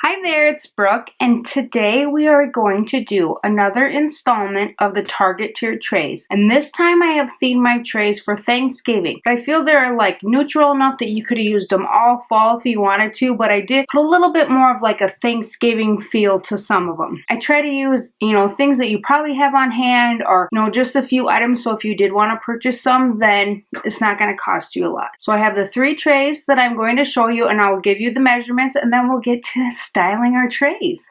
Hi there, it's Brooke, and today we are going to do another installment of the Target tier trays. And this time I have themed my trays for Thanksgiving. I feel they're like neutral enough that you could have used them all fall if you wanted to, but I did put a little bit more of like a Thanksgiving feel to some of them. I try to use, things that you probably have on hand or, just a few items, so if you did want to purchase some, then it's not going to cost you a lot. So I have the 3 trays that I'm going to show you, and I'll give you the measurements, and then we'll get to styling our trays.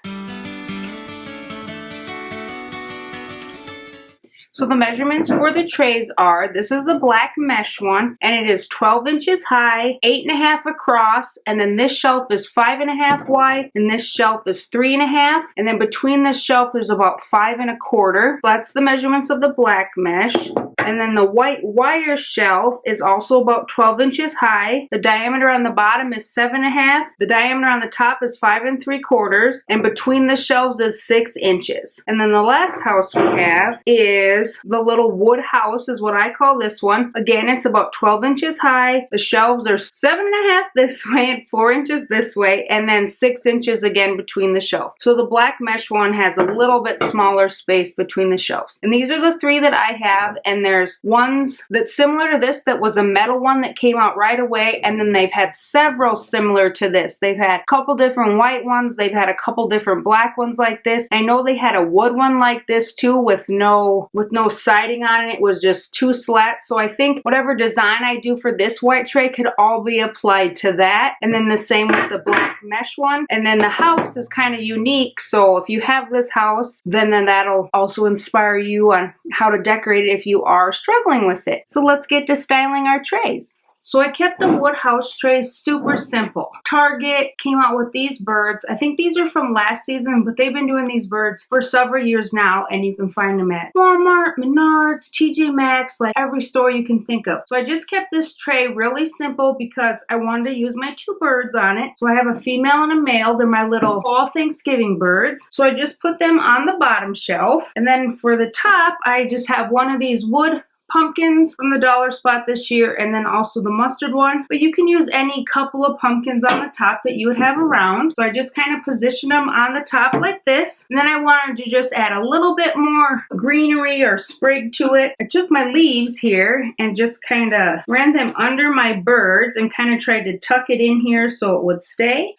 So the measurements for the trays are, this is the black mesh one, and it is 12 inches high, 8.5 across, and then this shelf is 5.5 wide, and this shelf is 3.5, and then between this shelf there's about 5.25. That's the measurements of the black mesh. And then the white wire shelf is also about 12 inches high. The diameter on the bottom is 7.5. The diameter on the top is 5.75. And between the shelves is 6 inches. And then the last house we have is the little wood house, is what I call this one. Again, it's about 12 inches high. The shelves are 7.5 this way and 4 inches this way. And then 6 inches again between the shelves. So the black mesh one has a little bit smaller space between the shelves. And these are the 3 that I have. And there's ones that's similar to this that was a metal one that came out right away, and then they've had several similar to this. They've had a couple different white ones, they've had a couple different black ones like this. I know they had a wood one like this too with no siding on it. It was just 2 slats. So I think whatever design I do for this white tray could all be applied to that. And then the same with the black mesh one. And then the house is kind of unique, so if you have this house, then that'll also inspire you on how to decorate it if you are struggling with it. So let's get to styling our trays. So I kept the wood house trays super simple. Target came out with these birds. I think these are from last season, but they've been doing these birds for several years now, and you can find them at Walmart, Menards, TJ Maxx, like every store you can think of. So I just kept this tray really simple because I wanted to use my 2 birds on it. So I have a female and a male. They're my little fall Thanksgiving birds. So I just put them on the bottom shelf. And then for the top, I just have one of these wood pumpkins from the dollar spot this year, and then also the mustard one, but you can use any couple of pumpkins on the top that you would have around. So I just kind of position them on the top like this, and then I wanted to just add a little bit more greenery or sprig to it. I took my leaves here and just kind of ran them under my birds and kind of tried to tuck it in here so it would stay.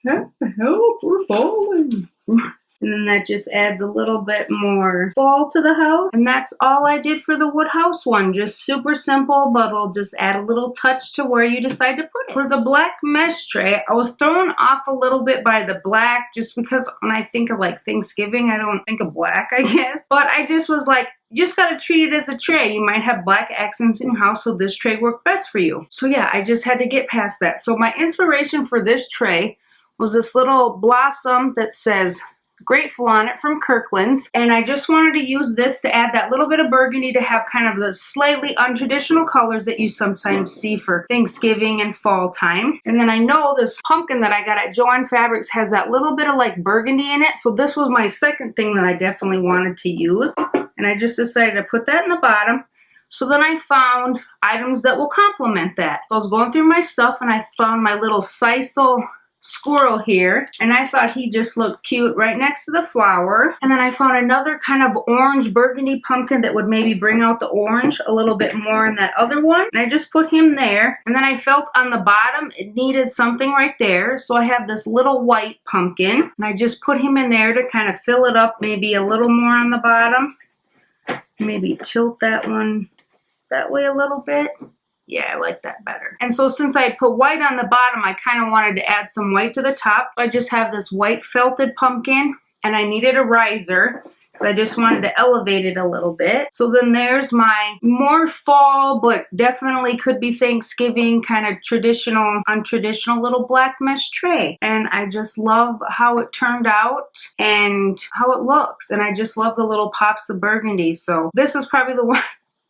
Help, we're falling. And then that just adds a little bit more fall to the house. And that's all I did for the wood house one. Just super simple, but it'll just add a little touch to where you decide to put it. For the black mesh tray, I was thrown off a little bit by the black, just because when I think of like Thanksgiving, I don't think of black, I guess. But I just was like, you just gotta treat it as a tray. You might have black accents in your house, so this tray worked best for you. So yeah, I just had to get past that. So my inspiration for this tray was this little blossom that says Grateful on it from Kirkland's, and I just wanted to use this to add that little bit of burgundy to have kind of the slightly untraditional colors that you sometimes see for Thanksgiving and fall time. And then I know this pumpkin that I got at Joann Fabrics has that little bit of like burgundy in it, so this was my second thing that I definitely wanted to use, and I just decided to put that in the bottom. So then I found items that will complement that. So I was going through my stuff and I found my little sisal squirrel here, and I thought he just looked cute right next to the flower. And then I found another kind of orange burgundy pumpkin that would maybe bring out the orange a little bit more in that other one, and I just put him there. And then I felt on the bottom it needed something right there, so I have this little white pumpkin, and I just put him in there to kind of fill it up maybe a little more on the bottom. Maybe tilt that one that way a little bit. Yeah, I like that better. And so since I put white on the bottom, I kind of wanted to add some white to the top. I just have this white felted pumpkin, and I needed a riser. I just wanted to elevate it a little bit. So then there's my more fall, but definitely could be Thanksgiving kind of traditional, untraditional little black mesh tray. And I just love how it turned out and how it looks. And I just love the little pops of burgundy. So this is probably the one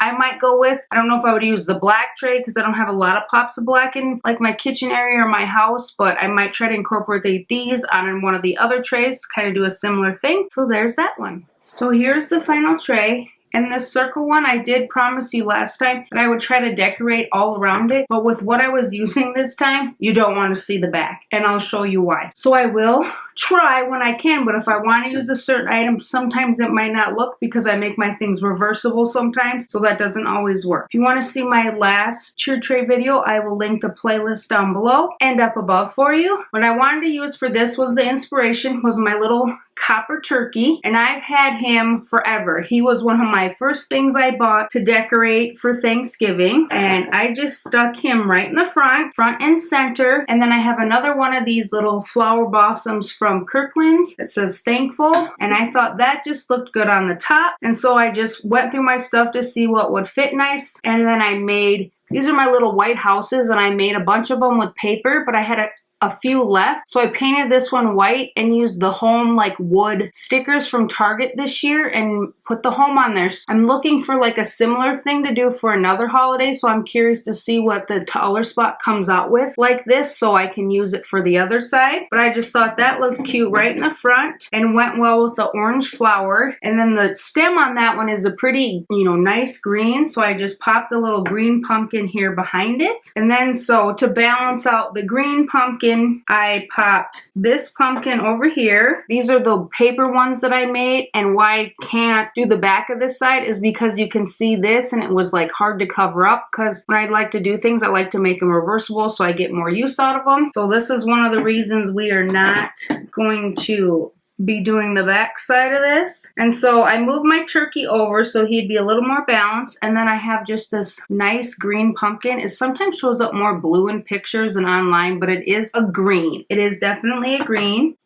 I might go with. I don't know if I would use the black tray because I don't have a lot of pops of black in like my kitchen area or my house, but I might try to incorporate these on one of the other trays, kind of do a similar thing. So there's that one. So here's the final tray. And this circle one, I did promise you last time that I would try to decorate all around it, but with what I was using this time, you don't want to see the back, and I'll show you why. So I will try when I can, but if I want to use a certain item, sometimes it might not look because I make my things reversible sometimes, so that doesn't always work. If you want to see my last cheer tray video, I will link the playlist down below and up above for you. What I wanted to use for this was the inspiration, was my little copper turkey, and I've had him forever. He was one of my first things I bought to decorate for Thanksgiving, and I just stuck him right in the front and center. And then I have another one of these little flower blossoms from Kirkland's that says thankful, and I thought that just looked good on the top, and so I just went through my stuff to see what would fit nice. And then I made, these are my little white houses, and I made a bunch of them with paper, but I had a few left, so I painted this one white and used the home like wood stickers from Target this year and put the home on there. So I'm looking for like a similar thing to do for another holiday, so I'm curious to see what the taller spot comes out with like this, so I can use it for the other side. But I just thought that looked cute right in the front and went well with the orange flower. And then the stem on that one is a pretty, you know, nice green, so I just popped a little green pumpkin here behind it. And then so to balance out the green pumpkin, I popped this pumpkin over here. These are the paper ones that I made, and why I can't do the back of this side is because you can see this and it was like hard to cover up, because when I like to do things, I like to make them reversible so I get more use out of them. So this is one of the reasons we are not going to be doing the back side of this. And so I moved my turkey over so he'd be a little more balanced, and then I have just this nice green pumpkin. It sometimes shows up more blue in pictures and online, but it is a green. It is definitely a green.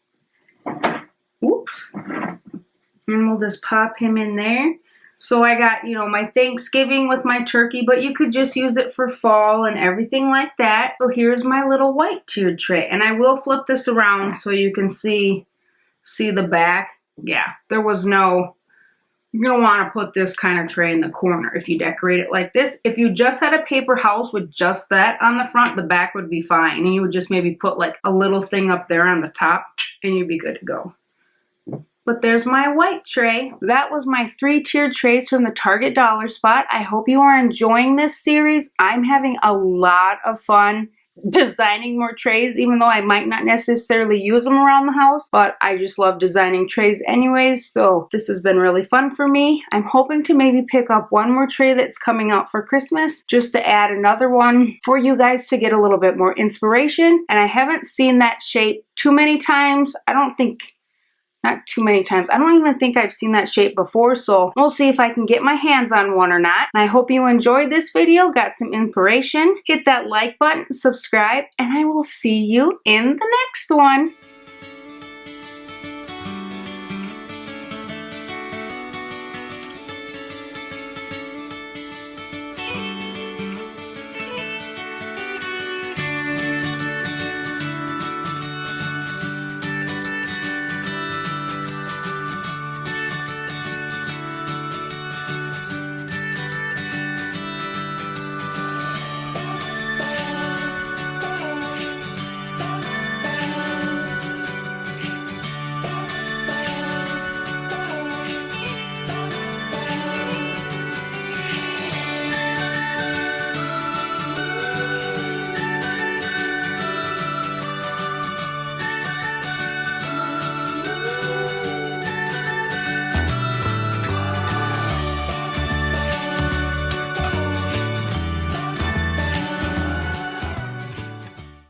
Oops. And we'll just pop him in there. So I got, you know, my Thanksgiving with my turkey, but you could just use it for fall and everything like that. So here's my little white tiered tray, and I will flip this around so you can see the back. Yeah, there was no, you're gonna want to put this kind of tray in the corner if you decorate it like this. If you just had a paper house with just that on the front, the back would be fine, and you would just maybe put like a little thing up there on the top and you'd be good to go. But there's my white tray. That was my 3-tiered trays from the Target dollar spot. I hope you are enjoying this series. I'm having a lot of fun designing more trays, even though I might not necessarily use them around the house, but I just love designing trays anyways, so this has been really fun for me. I'm hoping to maybe pick up one more tray that's coming out for Christmas, just to add another one for you guys to get a little bit more inspiration. And I haven't seen that shape too many times. Not too many times. I don't even think I've seen that shape before, so we'll see if I can get my hands on one or not. And I hope you enjoyed this video, got some inspiration. Hit that like button, subscribe, and I will see you in the next one.